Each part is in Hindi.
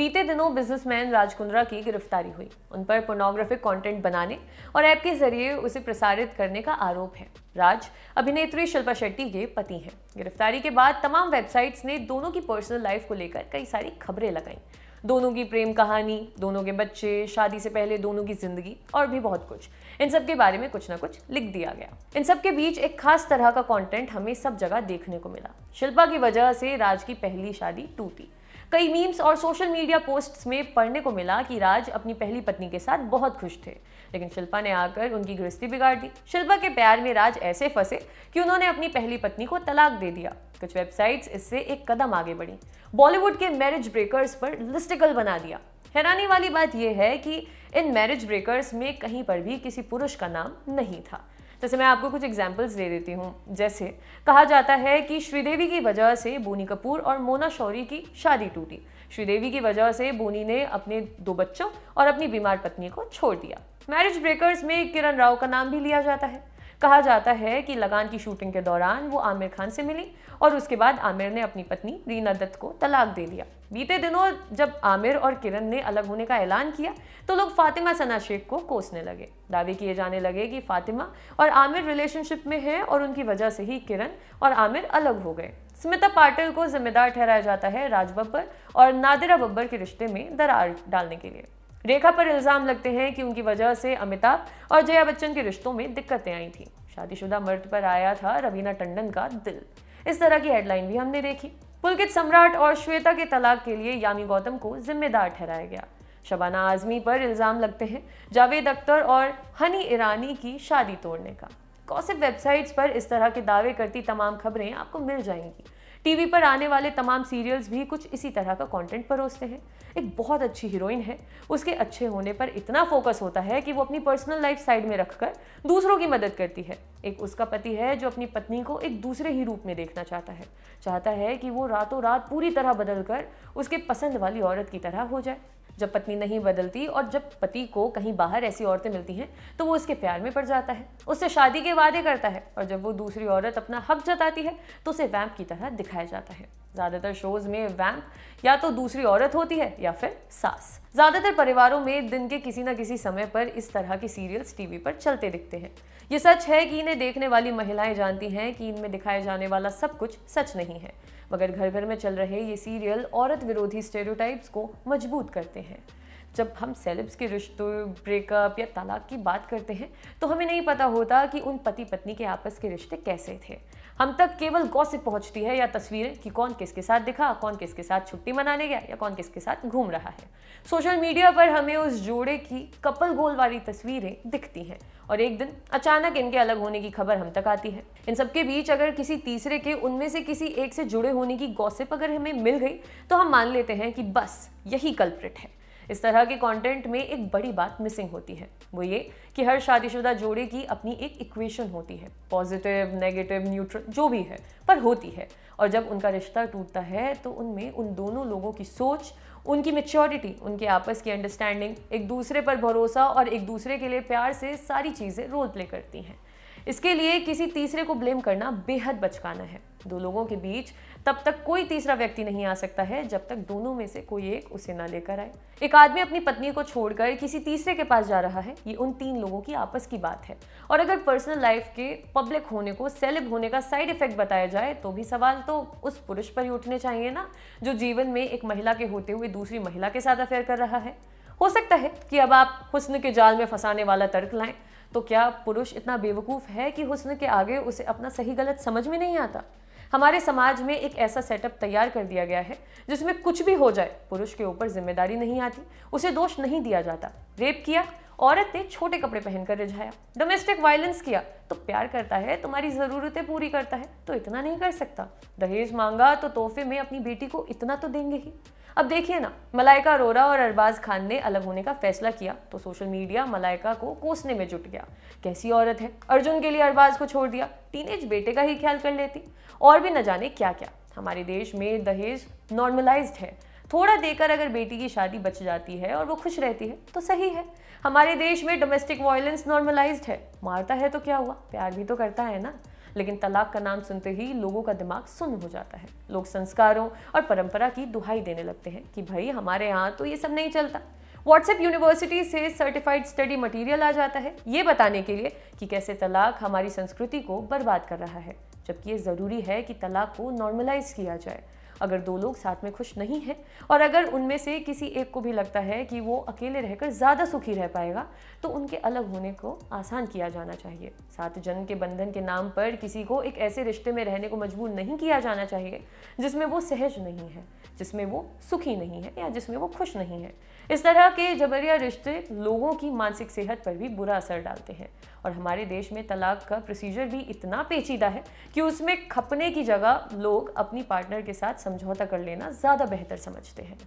बीते दिनों बिजनेसमैन राज कुंद्रा की गिरफ्तारी हुई। उन पर पोर्नोग्राफिक कंटेंट बनाने और ऐप के जरिए उसे प्रसारित करने का आरोप है। राज अभिनेत्री शिल्पा शेट्टी के पति हैं। गिरफ्तारी के बाद तमाम वेबसाइट्स ने दोनों की पर्सनल लाइफ को लेकर कई सारी खबरें लगाईं। दोनों की प्रेम कहानी, दोनों के बच्चे, शादी से पहले दोनों की जिंदगी और भी बहुत कुछ। इन सब के बारे में कुछ ना कुछ लिख दिया गया। इन सब के बीच एक खास तरह का कंटेंट हमें सब जगह देखने को मिला। शिल्पा की वजह से राज की पहली शादी टूटी। कई मीम्स और सोशल मीडिया पोस्ट्स में पढ़ने को मिला कि राज अपनी पहली पत्नी के साथ बहुत खुश थे, लेकिन शिल्पा ने आकर उनकी गृहस्थी बिगाड़ दी। शिल्पा के प्यार में राज ऐसे फंसे कि उन्होंने अपनी पहली पत्नी को तलाक दे दिया। कुछ वेबसाइट्स इससे एक कदम आगे बढ़ी, बॉलीवुड के मैरिज ब्रेकर्स पर लिस्टिकल बना दिया। हैरानी वाली बात यह है कि इन मैरिज ब्रेकर्स में कहीं पर भी किसी पुरुष का नाम नहीं था। जैसे मैं आपको कुछ एग्जाम्पल्स दे देती हूँ। जैसे कहा जाता है कि श्रीदेवी की वजह से बोनी कपूर और मोना शौरी की शादी टूटी। श्रीदेवी की वजह से बोनी ने अपने 2 बच्चों और अपनी बीमार पत्नी को छोड़ दिया। मैरिज ब्रेकर्स में किरण राव का नाम भी लिया जाता है। कहा जाता है कि लगान की शूटिंग के दौरान वो आमिर खान से मिली और उसके बाद आमिर ने अपनी पत्नी रीना दत्त को तलाक दे दिया। बीते दिनों जब आमिर और किरण ने अलग होने का ऐलान किया तो लोग फातिमा सना शेख को कोसने लगे। दावे किए जाने लगे कि फातिमा और आमिर रिलेशनशिप में है और उनकी वजह से ही किरण और आमिर अलग हो गए। स्मिता पाटिल को जिम्मेदार ठहराया जाता है राज बब्बर और नादिरा बब्बर के रिश्ते में दरार डालने के लिए। रेखा पर इल्जाम लगते हैं कि उनकी वजह से अमिताभ और जया बच्चन के रिश्तों में दिक्कतें आई थी। शादीशुदा मर्द पर आया था रवीना टंडन का दिल। इस तरह की हेडलाइन भी हमने देखी। पुलकित सम्राट और श्वेता के तलाक के लिए यामी गौतम को जिम्मेदार ठहराया गया। शबाना आजमी पर इल्जाम लगते हैं जावेद अख्तर और हनी ईरानी की शादी तोड़ने का। गॉसिप वेबसाइट्स पर इस तरह के दावे करती तमाम खबरें आपको मिल जाएंगी। टीवी पर आने वाले तमाम सीरियल्स भी कुछ इसी तरह का कंटेंट परोसते हैं। एक बहुत अच्छी हीरोइन है, उसके अच्छे होने पर इतना फोकस होता है कि वो अपनी पर्सनल लाइफ साइड में रखकर दूसरों की मदद करती है। एक उसका पति है जो अपनी पत्नी को एक दूसरे ही रूप में देखना चाहता है कि वो रातों रात पूरी तरह बदलकर उसके पसंद वाली औरत की तरह हो जाए। जब पत्नी नहीं बदलती और जब पति को कहीं बाहर ऐसी औरतें मिलती हैं तो वो उसके प्यार में पड़ जाता है, उससे शादी के वादे करता है और जब वो दूसरी औरत अपना हक जताती है तो उसे वैम्प की तरह दिखाया जाता है। ज्यादातर शोज में वैम्प या तो दूसरी औरत होती है या फिर सास। ज्यादातर परिवारों में दिन के किसी न किसी समय पर इस तरह के सीरियल्स टीवी पर चलते दिखते हैं। ये सच है कि इन्हें देखने वाली महिलाएं जानती हैं कि इनमें दिखाए जाने वाला सब कुछ सच नहीं है, मगर घर घर में चल रहे ये सीरियल औरत विरोधी स्टेरियोटाइप्स को मजबूत करते हैं। जब हम सेलेब्स के रिश्तों, ब्रेकअप या तलाक की बात करते हैं तो हमें नहीं पता होता कि उन पति पत्नी के आपस के रिश्ते कैसे थे। हम तक केवल गॉसिप पहुंचती है या तस्वीरें कि कौन किसके साथ दिखा, कौन किसके साथ छुट्टी मनाने गया या कौन किसके साथ घूम रहा है। सोशल मीडिया पर हमें उस जोड़े की कपल गोल वाली तस्वीरें दिखती हैं और एक दिन अचानक इनके अलग होने की खबर हम तक आती है। इन सबके बीच अगर किसी तीसरे के उनमें से किसी एक से जुड़े होने की गॉसिप अगर हमें मिल गई तो हम मान लेते हैं कि बस यही कल्प्रिट है। इस तरह के कंटेंट में एक बड़ी बात मिसिंग होती है, वो ये कि हर शादीशुदा जोड़े की अपनी एक इक्वेशन होती है, पॉजिटिव, नेगेटिव, न्यूट्रल जो भी है, पर होती है। और जब उनका रिश्ता टूटता है तो उनमें उन दोनों लोगों की सोच, उनकी मैच्योरिटी, उनके आपस की अंडरस्टैंडिंग, एक दूसरे पर भरोसा और एक दूसरे के लिए प्यार से सारी चीज़ें रोल प्ले करती हैं। इसके लिए किसी तीसरे को ब्लेम करना बेहद बचकाना है। 2 लोगों के बीच तब तक कोई तीसरा व्यक्ति नहीं आ सकता है जब तक दोनों में से कोई एक उसे ना लेकर आए। एक आदमी अपनी पत्नी को छोड़कर किसी तीसरे के पास जा रहा है, ये उन 3 लोगों की आपस की बात है। और अगर पर्सनल लाइफ के पब्लिक होने को सेलेब होने का साइड इफेक्ट बताया जाए तो भी सवाल तो उस पुरुष पर ही उठने चाहिए ना, जो जीवन में एक महिला के होते हुए दूसरी महिला के साथ अफेयर कर रहा है। हो सकता है कि अब आप हुस्न के जाल में फंसाने वाला तर्क लाएं, तो क्या पुरुष इतना बेवकूफ़ है कि हुस्न के आगे उसे अपना सही गलत समझ में नहीं आता? हमारे समाज में एक ऐसा सेटअप तैयार कर दिया गया है जिसमें कुछ भी हो जाए पुरुष के ऊपर जिम्मेदारी नहीं आती, उसे दोष नहीं दिया जाता। रेप किया, औरत ने छोटे कपड़े पहनकर रिझाया। डोमेस्टिक वायलेंस किया तो प्यार करता है, तुम्हारी ज़रूरतें पूरी करता है तो इतना नहीं कर सकता। दहेज मांगा तो तोहफे में अपनी बेटी को इतना तो देंगे ही। अब देखिए ना, मलाइका अरोरा और अरबाज खान ने अलग होने का फैसला किया तो सोशल मीडिया मलाइका को कोसने में जुट गया। कैसी औरत है, अर्जुन के लिए अरबाज को छोड़ दिया, टीनेज बेटे का ही ख्याल कर लेती, और भी न जाने क्या क्या। हमारे देश में दहेज नॉर्मलाइज्ड है। थोड़ा देकर अगर बेटी की शादी बच जाती है और वो खुश रहती है तो सही है। हमारे देश में डोमेस्टिक वायलेंस नॉर्मलाइज्ड है। मारता है तो क्या हुआ, प्यार भी तो करता है ना। लेकिन तलाक का नाम सुनते ही लोगों का दिमाग सुन्न हो जाता है। लोग संस्कारों और परंपरा की दुहाई देने लगते हैं कि भाई हमारे यहाँ तो ये सब नहीं चलता। व्हाट्सएप यूनिवर्सिटी से सर्टिफाइड स्टडी मटेरियल आ जाता है ये बताने के लिए कि कैसे तलाक हमारी संस्कृति को बर्बाद कर रहा है, जबकि ये ज़रूरी है कि तलाक को नॉर्मलाइज किया जाए। अगर दो लोग साथ में खुश नहीं हैं और अगर उनमें से किसी एक को भी लगता है कि वो अकेले रहकर ज़्यादा सुखी रह पाएगा, तो उनके अलग होने को आसान किया जाना चाहिए। सात जन्म के बंधन के नाम पर किसी को एक ऐसे रिश्ते में रहने को मजबूर नहीं किया जाना चाहिए जिसमें वो सहज नहीं है, जिसमें वो सुखी नहीं है या जिसमें वो खुश नहीं है। इस तरह के जबरिया रिश्ते लोगों की मानसिक सेहत पर भी बुरा असर डालते हैं और हमारे देश में तलाक का प्रोसीजर भी इतना पेचीदा है कि उसमें खपने की जगह लोग अपनी पार्टनर के साथ समझौता कर लेना ज़्यादा बेहतर समझते हैं।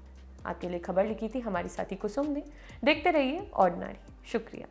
आपके लिए खबर लिखी थी हमारी साथी कुसुम ने। देखते रहिए ऑर्डिनरी। शुक्रिया।